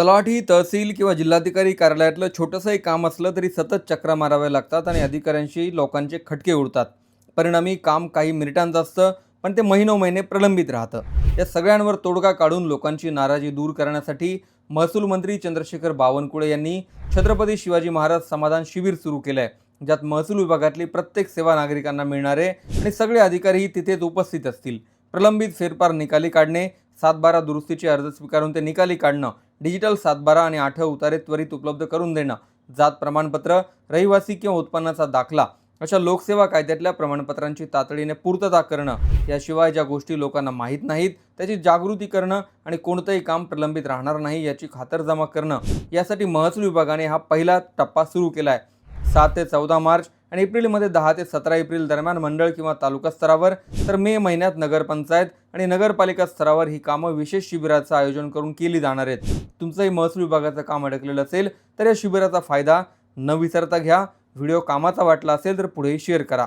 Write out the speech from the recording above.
तलाठी, तहसील किंवा जिल्हाधिकारी कार्यालयातलं छोटंसंही काम असलं तरी सतत चक्रा माराव्या लागतात आणि अधिकाऱ्यांशी लोकांचे खटके उडतात. परिणामी काम काही मिनिटांचं असतं, पण ते महिनोमहिने प्रलंबित राहतं. या सगळ्यांवर तोडगा काढून लोकांची नाराजी दूर करण्यासाठी महसूल मंत्री चंद्रशेखर बावनकुळे यांनी छत्रपती शिवाजी महाराज समाधान शिबिर सुरू केलं आहे, ज्यात महसूल विभागातली प्रत्येक सेवा नागरिकांना मिळणार आहे आणि सगळे अधिकारीही तिथेच उपस्थित असतील. प्रलंबित फेरफार निकाली काढणे, 7/12 दुरुस्तीचे अर्ज स्वीकारून ते निकाली काढणं, डिजिटल 7/12 आणि 8 उतारे त्वरित उपलब्ध करून देणं, जात प्रमाणपत्र, रहिवासी किंवा उत्पन्नाचा दाखला अशा लोकसेवा कायद्यातल्या प्रमाणपत्रांची तातडीने पूर्तता करणं, याशिवाय ज्या गोष्टी लोकांना माहीत नाहीत त्याची जागृती करणं आणि कोणतंही काम प्रलंबित राहणार नाही याची खातरजमा करणं, यासाठी महसूल विभागाने हा पहिला टप्पा सुरू केला आहे. 7 ते 14 मार्च आणि एप्रिलमध्ये 10 ते 17 एप्रिल दरम्यान मंडळ किंवा तालुका स्तरावर, तर मे महिन्यात नगरपंचायत आणि नगरपालिका स्तरावर ही कामं विशेष शिबिराचं आयोजन करून केली जाणार आहेत. तुमचंही महसूल विभागाचं काम अडकलेलं असेल तर या शिबिराचा फायदा न विसरता घ्या. व्हिडिओ कामाचा वाटला असेल तर पुढेही शेअर करा.